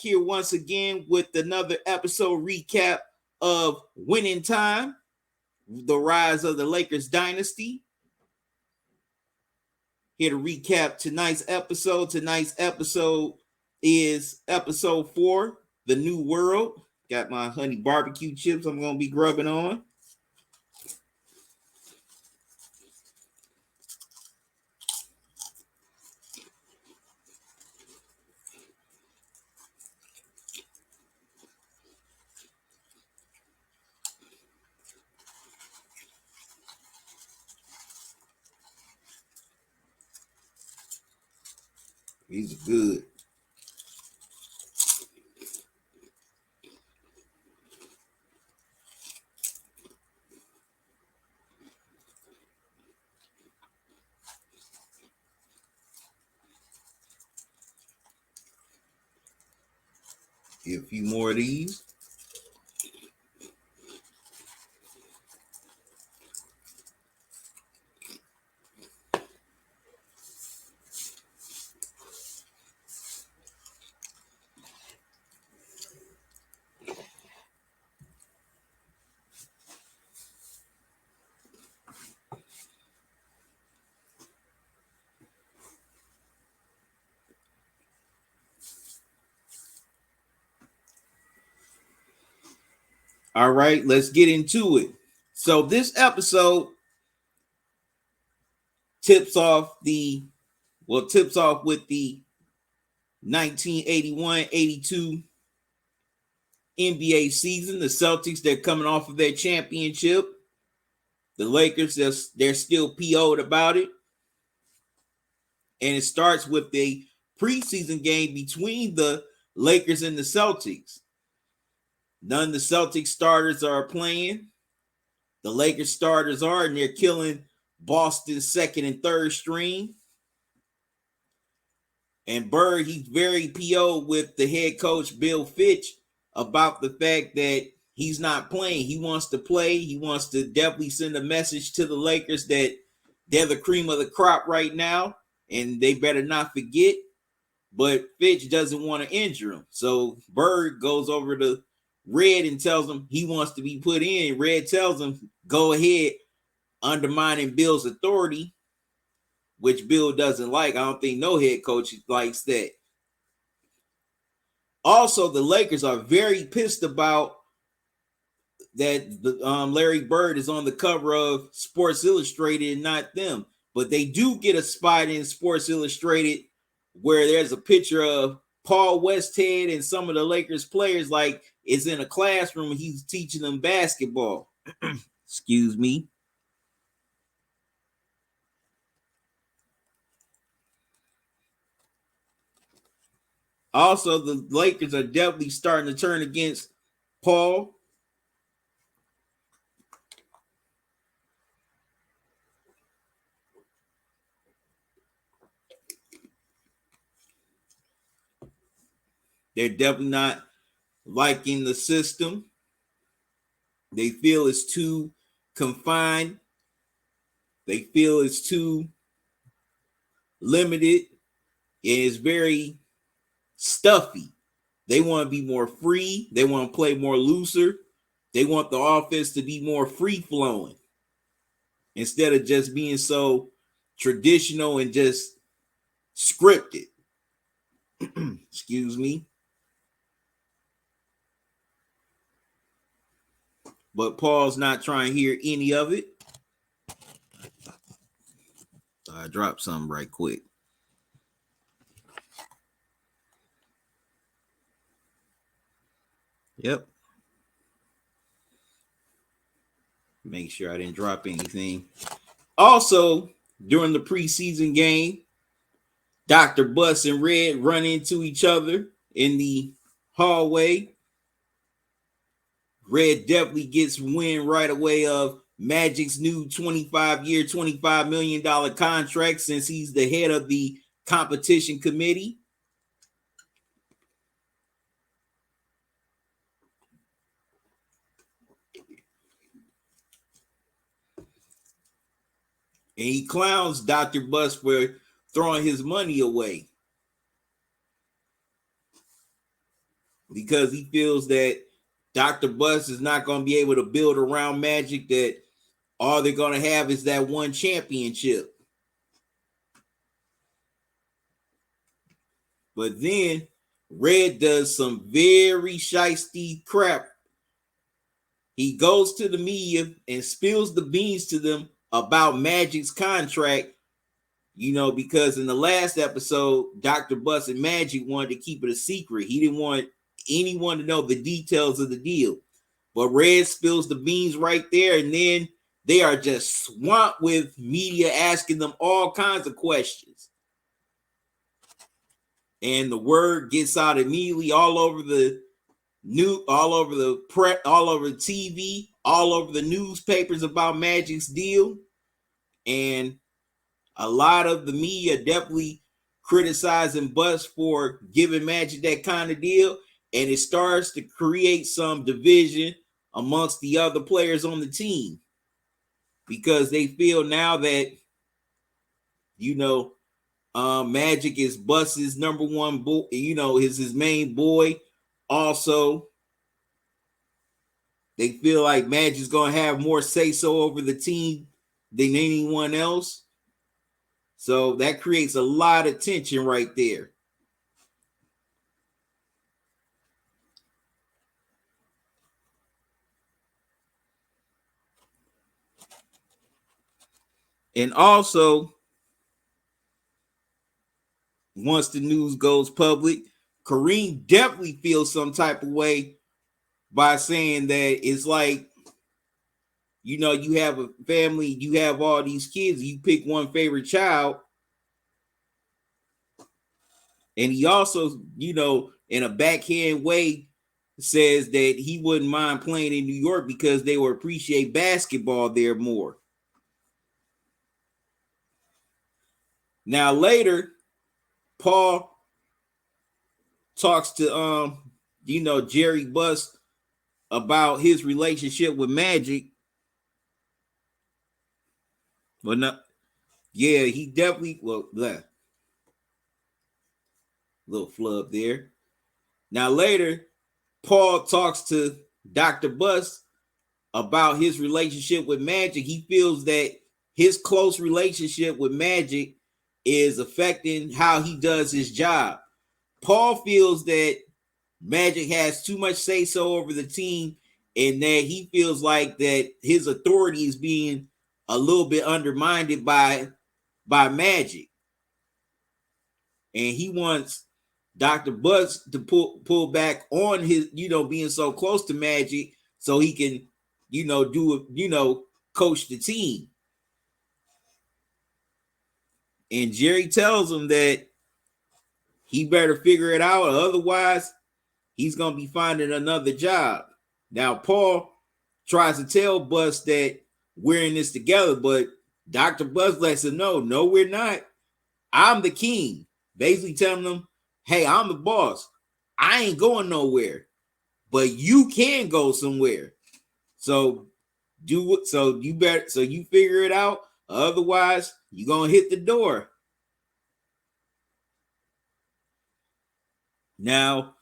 here once again with another episode recap of Winning Time, the rise of the Lakers dynasty. Here to recap tonight's episode. Tonight's episode is episode 4, The New World. Got my honey barbecue chips I'm going to be grubbing on. These are good. Get a few more of these. All right, let's get into it. So this episode tips off with the 1981-82 NBA season. The Celtics, they're coming off of their championship. The Lakers, they're still PO'd about it. And it starts with a preseason game between the Lakers and the Celtics. None of the Celtics starters are playing. The Lakers starters are, and they're killing Boston's second and third string. And Bird, he's very PO with the head coach, Bill Fitch, about the fact that he's not playing. He wants to play. He wants to definitely send a message to the Lakers that they're the cream of the crop right now, and they better not forget. But Fitch doesn't want to injure him. So Bird goes over to Red and tells him he wants to be put in. Red tells him, go ahead, undermining Bill's authority, which Bill doesn't like. I don't think no head coach likes that. Also, the Lakers are very pissed about that Larry Bird is on the cover of Sports Illustrated and not them. But they do get a spot in Sports Illustrated where there's a picture of Paul Westhead and some of the Lakers players, like it's in a classroom and he's teaching them basketball. Excuse me. Also, the Lakers are definitely starting to turn against Paul. They're definitely not liking the system. They feel it's too confined. They feel it's too limited. It is very stuffy. They want to be more free. They want to play more looser. They want the offense to be more free-flowing instead of just being so traditional and just scripted. Excuse me. But Paul's not trying to hear any of it. I dropped something right quick. Yep. Make sure I didn't drop anything. Also, during the preseason game, Dr. Bus and Red run into each other in the hallway. Red definitely gets wind right away of Magic's new 25-year, $25 million contract since he's the head of the competition committee. And he clowns Dr. Bus for throwing his money away. because he feels that Dr. Buss is not going to be able to build around Magic, that all they're going to have is that one championship. But then Red does some very shiesty crap. He goes to the media and spills the beans to them about Magic's contract, because in the last episode, Dr. Buss and Magic wanted to keep it a secret. He didn't want anyone to know the details of the deal. But Red spills the beans right there, and then they are just swamped with media asking them all kinds of questions. And the word gets out immediately all over the all over the press, all over the TV, all over the newspapers about Magic's deal. And a lot of the media definitely criticizing Buss for giving Magic that kind of deal. And it starts to create some division amongst the other players on the team, because they feel now that, Magic is Buss's number one boy, is his main boy. Also, they feel like Magic's going to have more say-so over the team than anyone else. So that creates a lot of tension right there. And also, once the news goes public, Kareem definitely feels some type of way by saying that it's like, you have a family, you have all these kids, you pick one favorite child. And he also, in a backhand way, says that he wouldn't mind playing in New York because they will appreciate basketball there more. Now later, Paul talks to Jerry Buss about his relationship with Magic. Well, no, yeah, he definitely little flub there. Now later, Paul talks to Dr. Buss about his relationship with Magic. He feels that his close relationship with Magic is affecting how he does his job. Paul feels that Magic has too much say-so over the team, and that he feels like that his authority is being a little bit undermined by Magic. And he wants Dr. Buss to pull back on his, being so close to Magic so he can, coach the team. And Jerry tells him that he better figure it out, or otherwise he's going to be finding another job. Now, Paul tries to tell Buss that we're in this together, but Dr. Buss lets him know, no, we're not. I'm the king. Basically telling them, hey, I'm the boss. I ain't going nowhere, but you can go somewhere. So you figure it out. Otherwise, you're going to hit the door. Now,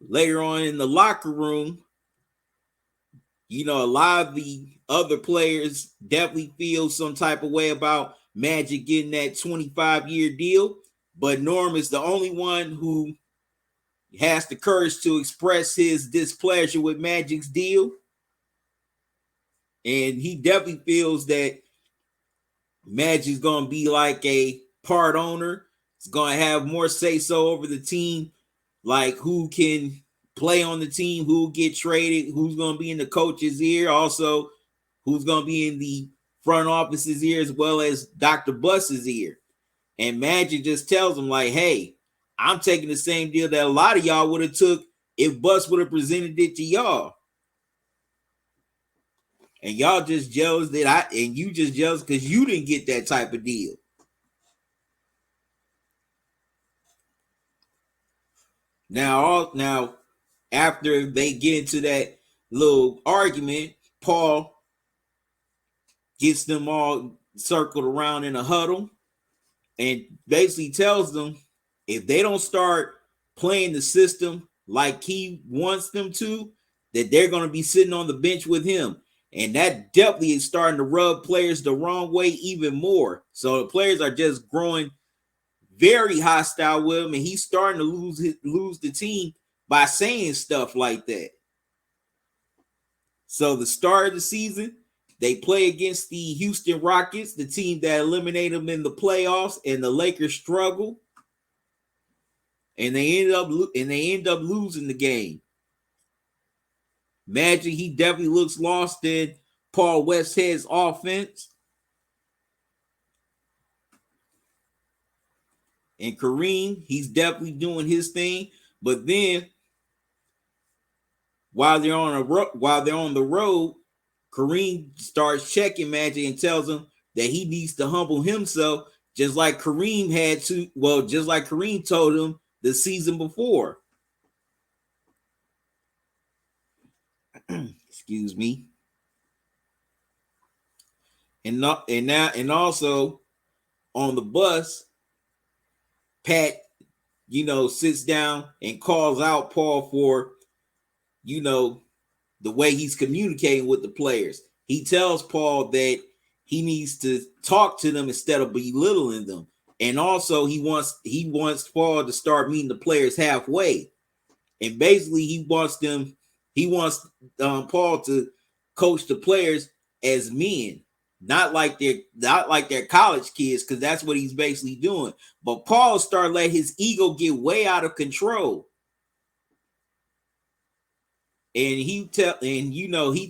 later on in the locker room, a lot of the other players definitely feel some type of way about Magic getting that 25-year deal. But Norm is the only one who has the courage to express his displeasure with Magic's deal. And he definitely feels that Magic's going to be like a part owner. It's going to have more say-so over the team, like who can play on the team, who will get traded, who's going to be in the coach's ear, also who's going to be in the front office's ear, as well as Dr. Buss's ear. And Magic just tells him, like, hey, I'm taking the same deal that a lot of y'all would have took if Buss would have presented it to y'all. And y'all just jealous you just jealous because you didn't get that type of deal. Now, after they get into that little argument, Paul gets them all circled around in a huddle and basically tells them if they don't start playing the system like he wants them to, that they're going to be sitting on the bench with him. And that definitely is starting to rub players the wrong way even more. So the players are just growing very hostile with him, and he's starting to lose the team by saying stuff like that. So the start of the season, they play against the Houston Rockets, the team that eliminated them in the playoffs, and the Lakers struggle, and they end up losing the game. Magic, he definitely looks lost in Paul Westhead's offense. And Kareem, he's definitely doing his thing. But then, while they're on the road, Kareem starts checking Magic and tells him that he needs to humble himself, just like Kareem had to. Well, just like Kareem told him the season before. Excuse me. And also on the bus, Pat, sits down and calls out Paul for, the way he's communicating with the players. He tells Paul that he needs to talk to them instead of belittling them. And also he wants Paul to start meeting the players halfway. And basically he wants Paul to coach the players as men, not like they're college kids, because that's what he's basically doing. But Paul started letting his ego get way out of control. And he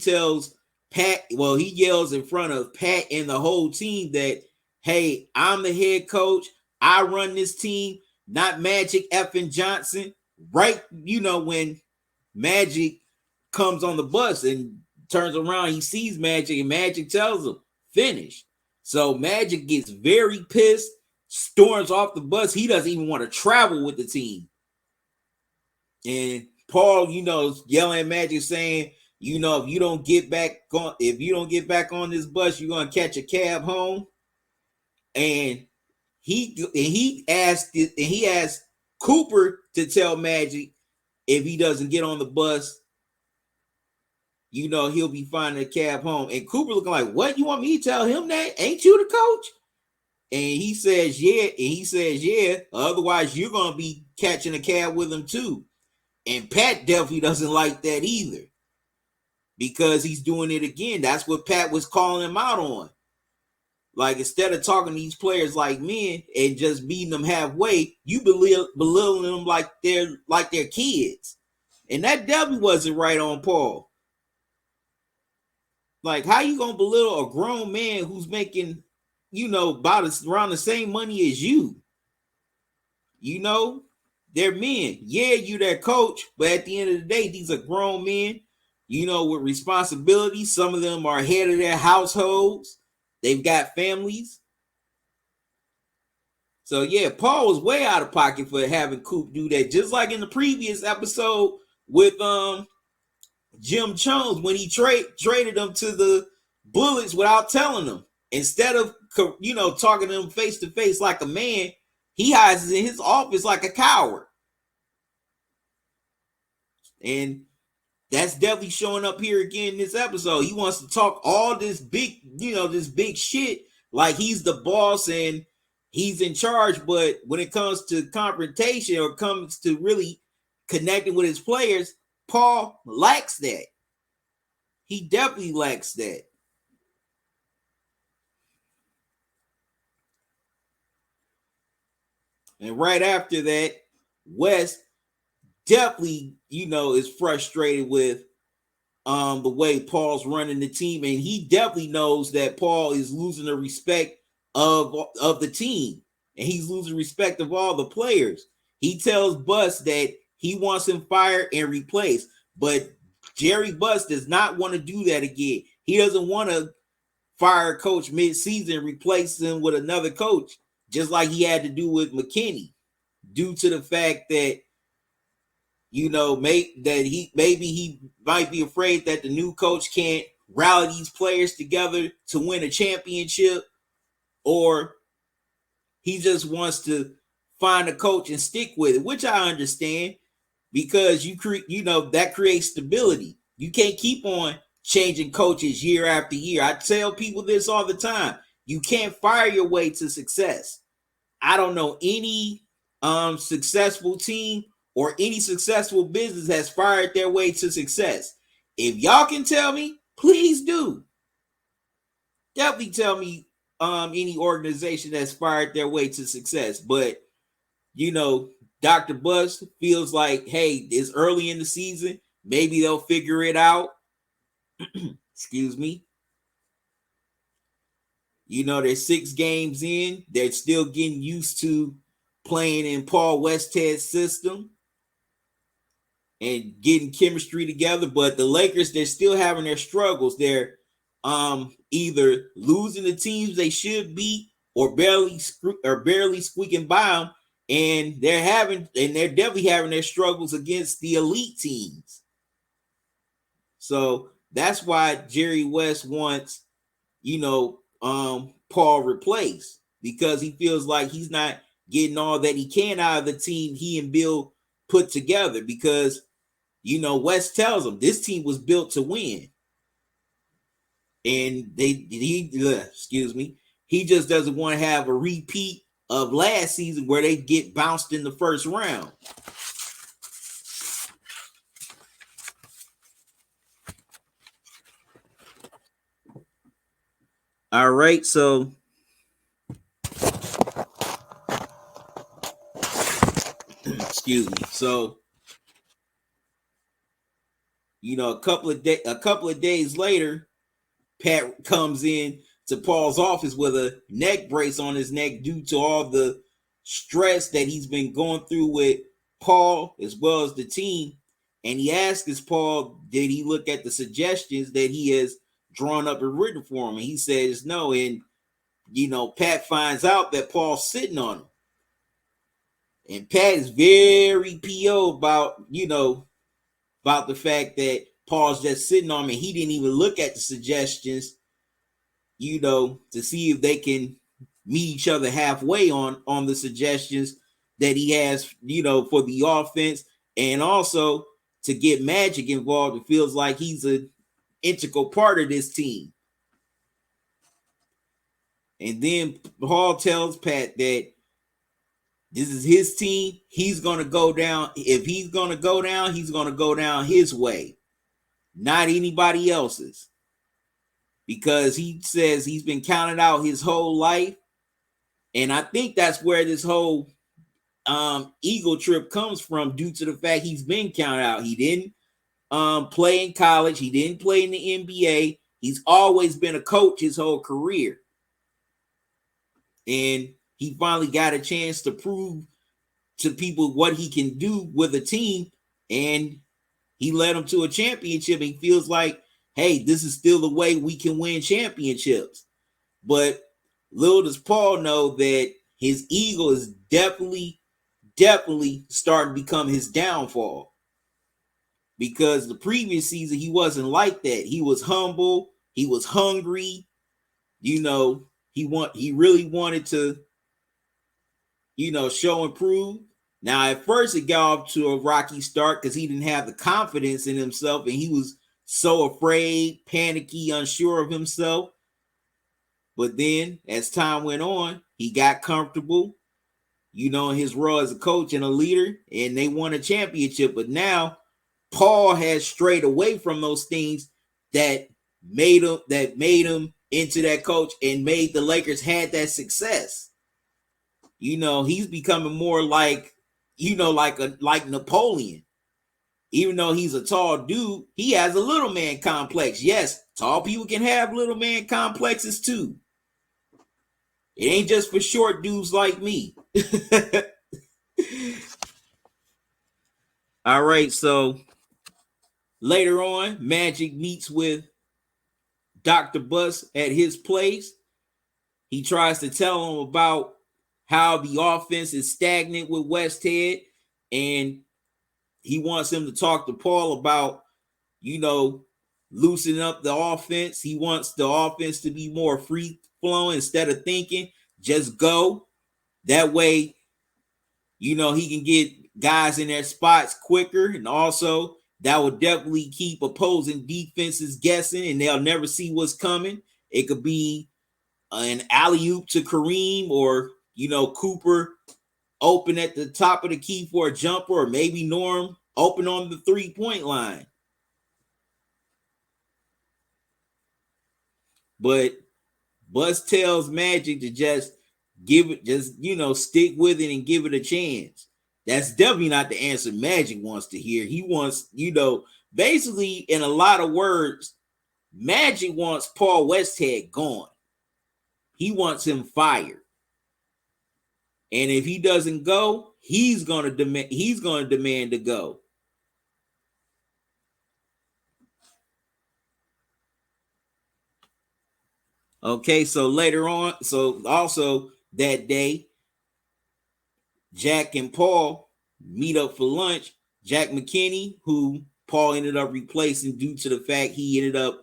tells Pat, well, he yells in front of Pat and the whole team that, hey, I'm the head coach. I run this team, not Magic effing Johnson. Right, when Magic comes on the bus and turns around, he sees Magic, and Magic tells him, finish. So Magic gets very pissed, storms off the bus. He doesn't even want to travel with the team. And Paul, yelling at Magic, saying, if you don't get back on this bus, you're gonna catch a cab home. And he asked Cooper to tell Magic if he doesn't get on the bus, he'll be finding a cab home. And Cooper looking like, what? You want me to tell him that? Ain't you the coach? And he says, yeah. Otherwise, you're gonna be catching a cab with him too. And Pat definitely doesn't like that either, because he's doing it again. That's what Pat was calling him out on. Like, instead of talking to these players like men and just meeting them halfway, you belittling them like they're kids. And that definitely wasn't right on Paul. Like, how you gonna belittle a grown man who's making, about around the same money as you? They're men. Yeah, you their coach, but at the end of the day, these are grown men, with responsibility. Some of them are head of their households. They've got families. So yeah, Paul was way out of pocket for having Coop do that. Just like in the previous episode with Jim Jones, when he traded them to the Bullets without telling them. Instead of talking to them face to face like a man, he hides in his office like a coward. And that's definitely showing up here again in this episode. He wants to talk all this big, this big shit like he's the boss and he's in charge. But when it comes to confrontation or comes to really connecting with his players, Paul lacks that. He definitely lacks that. And right after that, West definitely, is frustrated with the way Paul's running the team, and he definitely knows that Paul is losing the respect of the team, and he's losing respect of all the players. He tells Buss that he wants him fired and replaced, but Jerry Buss does not want to do that again. He doesn't want to fire a coach mid-season and replace him with another coach, just like he had to do with McKinney, due to the fact that he might be afraid that the new coach can't rally these players together to win a championship, or he just wants to find a coach and stick with it, which I understand, because that creates stability. You can't keep on changing coaches year after year. I tell people this all the time. You can't fire your way to success. I don't know any successful team or any successful business has fired their way to success. If y'all can tell me, please do. Definitely tell me any organization that's fired their way to success. But Dr. Buss feels like, hey, it's early in the season. Maybe they'll figure it out. Excuse me. They're 6 games in. They're still getting used to playing in Paul Westhead's system and getting chemistry together. But the Lakers, they're still having their struggles. They're either losing the teams they should beat or barely squeaking by them. And they're definitely having their struggles against the elite teams. So that's why Jerry West wants, Paul replaced, because he feels like he's not getting all that he can out of the team he and Bill put together. Because, West tells him this team was built to win. And he just doesn't want to have a repeat of last season where they get bounced in the first round. All right, so excuse me. So, a couple of days later, Pat comes in to Paul's office with a neck brace on his neck due to all the stress that he's been going through with Paul as well as the team. And he asks Paul, did he look at the suggestions that he has drawn up and written for him? And he says no. And, Pat finds out that Paul's sitting on him. And Pat is very PO about the fact that Paul's just sitting on him and he didn't even look at the suggestions, to see if they can meet each other halfway on the suggestions that he has, for the offense, and also to get Magic involved. It feels like he's an integral part of this team. And then Paul tells Pat that this is his team. He's going to go down. If he's going to go down, he's going to go down his way, not anybody else's. Because he says he's been counted out his whole life. And I think that's where this whole ego trip comes from, due to the fact he's been counted out. He didn't play in college. He didn't play in the NBA. He's always been a coach his whole career. And he finally got a chance to prove to people what he can do with a team. And he led them to a championship. And he feels like, hey, this is still the way we can win championships. But little does Paul know that his ego is definitely starting to become his downfall. Because the previous season, he wasn't like that. He was humble. He was hungry. He really wanted to, show and prove. Now, at first, it got off to a rocky start because he didn't have the confidence in himself, and he was so afraid, panicky, unsure of himself. But then, as time went on, he got comfortable, in his role as a coach and a leader, and they won a championship. But now, Paul has strayed away from those things that made him into that coach and made the Lakers had that success. He's becoming more like Napoleon. Even though he's a tall dude, he has a little man complex. Yes, tall people can have little man complexes too. It ain't just for short dudes like me. All right, so later on, Magic meets with Dr. Buss at his place. He tries to tell him about how the offense is stagnant with Westhead, and he wants him to talk to Paul about, loosening up the offense. He wants the offense to be more free flowing instead of thinking, just go. That way, You know, he can get guys in their spots quicker, and also that will definitely keep opposing defenses guessing, and they'll never see what's coming. It could be an alley-oop to Kareem, or, you know, Cooper open at the top of the key for a jumper, or maybe Norm open on the 3-point line. But Buzz tells Magic to just give it, just, you know, stick with it and give it a chance. That's definitely not the answer Magic wants to hear. He wants, you know, basically, in a lot of words, Magic wants Paul Westhead gone. He wants him fired. And if he doesn't go, he's gonna demand to go. Okay, so later on, so also that day, Jack and Paul meet up for lunch. Jack McKinney, who Paul ended up replacing due to the fact he ended up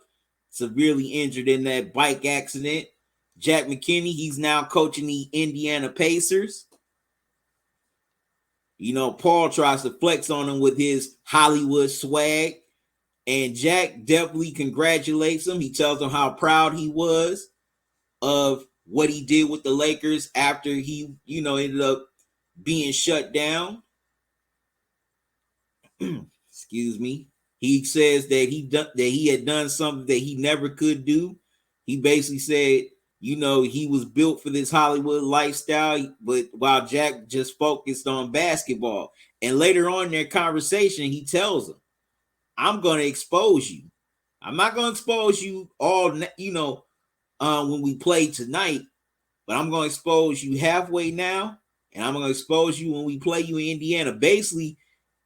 severely injured in that bike accident. Jack McKinney, he's now coaching the Indiana Pacers. You know, Paul tries to flex on him with his Hollywood swag, and Jack definitely congratulates him. He tells him how proud he was of what he did with the Lakers after he, you know, ended up being shut down. Excuse me. He says that he had done something that he never could do. He basically said, you know, he was built for this Hollywood lifestyle, but while Jack just focused on basketball. And later on in their conversation, he tells him, I'm going to expose you. I'm not going to expose you all, you know, when we play tonight, but I'm going to expose you halfway now, and I'm going to expose you when we play you in Indiana. Basically,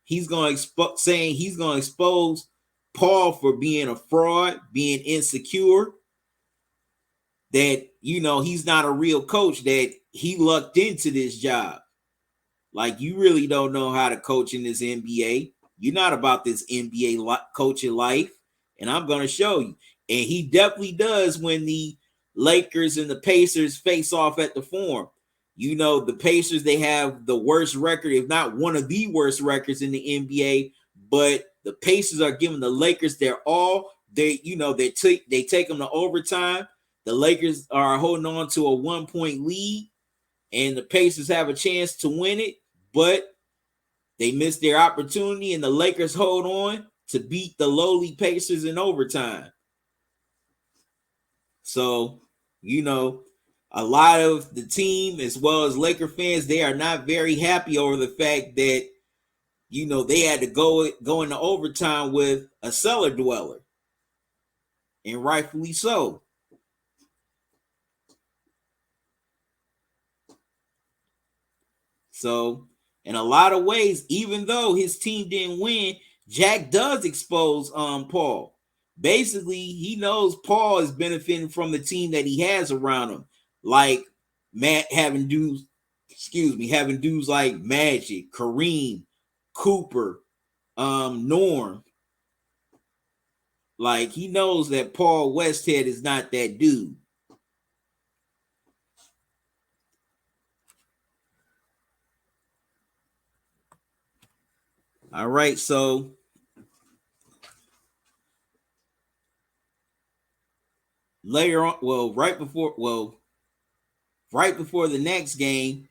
he's going to saying he's going to expose Paul for being a fraud, being insecure, that, you know, he's not a real coach, that he lucked into this job. Like, you really don't know how to coach in this NBA. You're not about this NBA coaching life, and I'm going to show you. And he definitely does when the Lakers and the Pacers face off at the Forum. You know, the Pacers, they have the worst record, if not one of the worst records in the NBA, but the Pacers are giving the Lakers their all. They, you know, they take them to overtime. The Lakers are holding on to a 1-point lead, and the Pacers have a chance to win it, but they miss their opportunity, and the Lakers hold on to beat the lowly Pacers in overtime. So, you know, a lot of the team, as well as Laker fans, they are not very happy over the fact that, you know, they had to go into overtime with a cellar dweller, and rightfully so. So, in a lot of ways, even though his team didn't win, Jack does expose Paul. Basically, he knows Paul is benefiting from the team that he has around him, like having dudes like Magic, Kareem, Cooper, Norm. Like, he knows that Paul Westhead is not that dude. All right, so later on, right before the next game,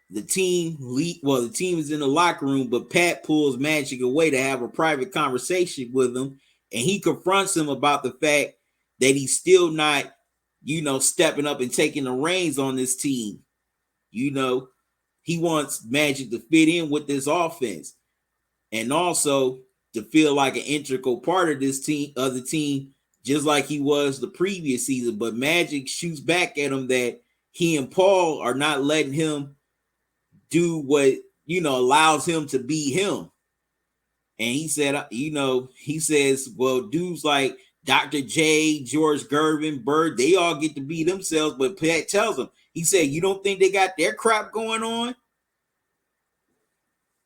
the team is in the locker room, but Pat pulls Magic away to have a private conversation with him, and he confronts him about the fact that he's still not, you know, stepping up and taking the reins on this team. You know, he wants Magic to fit in with this offense, and also to feel like an integral part of this team, just like he was the previous season. But Magic shoots back at him that he and Paul are not letting him do what, you know, allows him to be him. And he said, you know, he says, well, dudes like Dr. J, George Grubbin, Bird, they all get to be themselves. But Pat tells him, he said, you don't think they got their crap going on?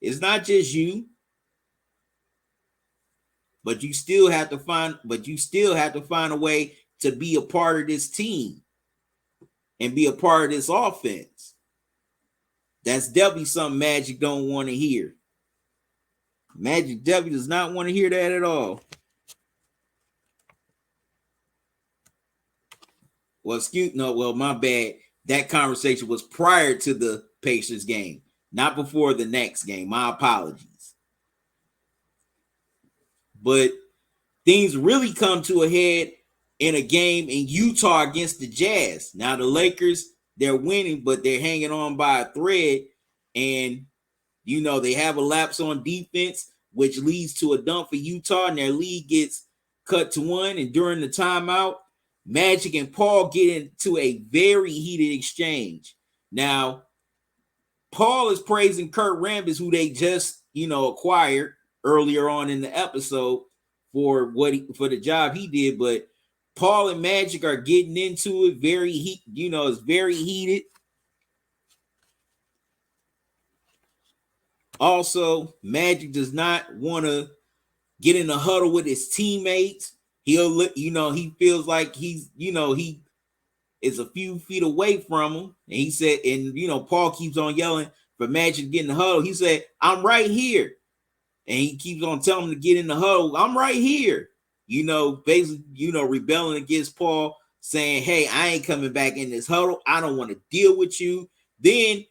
It's not just you. But you still have to find a way to be a part of this team and be a part of this offense. That's definitely something Magic don't want to hear. Magic definitely does not want to hear that at all. Well, my bad. That conversation was prior to the Pacers game, not before the next game. My apologies. But things really come to a head in a game in Utah against the Jazz. Now, the Lakers, they're winning, but they're hanging on by a thread. And, they have a lapse on defense, which leads to a dunk for Utah, and their lead gets cut to 1. And during the timeout, Magic and Paul get into a very heated exchange. Now, Paul is praising Kurt Rambis, who they just, acquired earlier on in the episode for the job he did. But Paul and Magic are getting into it. It's very heated. Also, Magic does not want to get in a huddle with his teammates. He feels like he is a few feet away from him. And he said, and Paul keeps on yelling for Magic to get in the huddle. He said, "I'm right here." And he keeps on telling him to get in the huddle. "I'm right here." Basically, rebelling against Paul, saying, "Hey, I ain't coming back in this huddle. I don't want to deal with you." Then,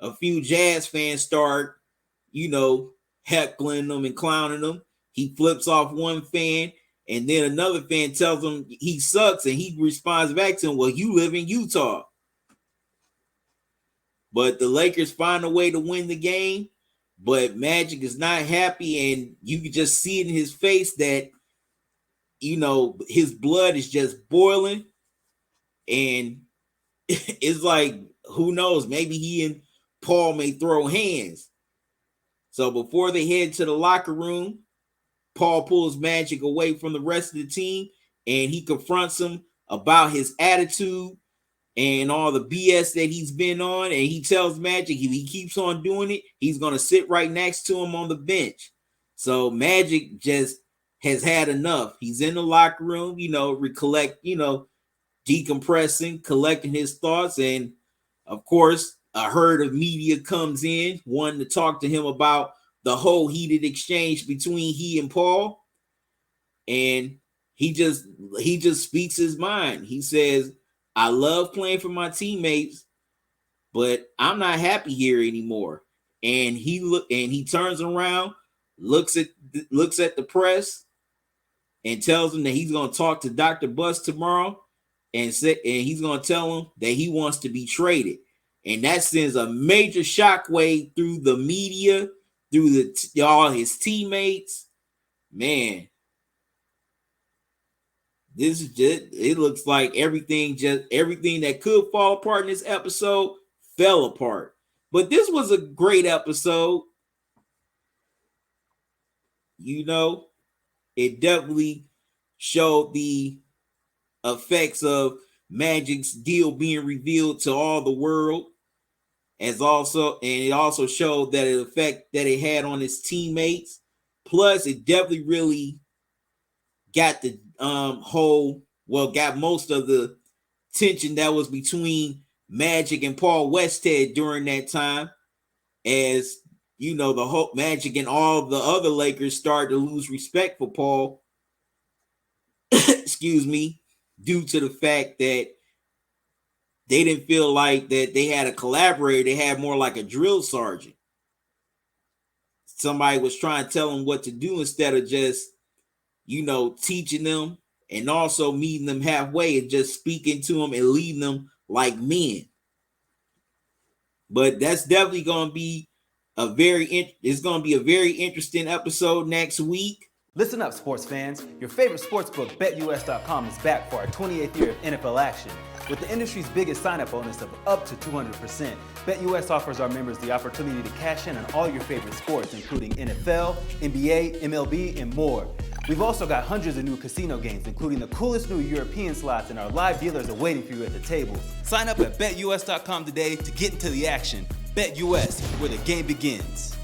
a few Jazz fans start, heckling them and clowning them. He flips off one fan, and then another fan tells him he sucks, and he responds back to him, "Well, you live in Utah." But the Lakers find a way to win the game, but Magic is not happy, and you can just see it in his face that, his blood is just boiling, and it's like, who knows, maybe he and Paul may throw hands. So before they head to the locker room, Paul pulls Magic away from the rest of the team, and he confronts him about his attitude and all the BS that he's been on. And he tells Magic if he keeps on doing it, he's going to sit right next to him on the bench. So Magic just has had enough. He's in the locker room, decompressing, collecting his thoughts. And of course, a herd of media comes in, wanting to talk to him about the whole heated exchange between he and Paul. And he just speaks his mind. He says, "I love playing for my teammates, but I'm not happy here anymore." And he turns around, looks at the press, and tells them that he's going to talk to Dr. Buss tomorrow, and he's going to tell him that he wants to be traded. And that sends a major shockwave through the media, through all his teammates. Man, this is it looks like everything that could fall apart in this episode fell apart. But this was a great episode. It definitely showed the effects of Magic's deal being revealed to all the world. And it also showed that the effect that it had on his teammates. Plus, it definitely really got the got most of the tension that was between Magic and Paul Westhead during that time, as the whole Magic and all the other Lakers started to lose respect for Paul. Excuse me, due to the fact that they didn't feel like that they had a collaborator. They had more like a drill sergeant. Somebody was trying to tell them what to do instead of just, teaching them, and also meeting them halfway and just speaking to them and leading them like men. But that's definitely going to be a very interesting episode next week. Listen up, sports fans. Your favorite sportsbook, BetUS.com, is back for our 28th year of NFL action. With the industry's biggest sign-up bonus of up to 200%, BetUS offers our members the opportunity to cash in on all your favorite sports, including NFL, NBA, MLB, and more. We've also got hundreds of new casino games, including the coolest new European slots, and our live dealers are waiting for you at the tables. Sign up at BetUS.com today to get into the action. BetUS, where the game begins.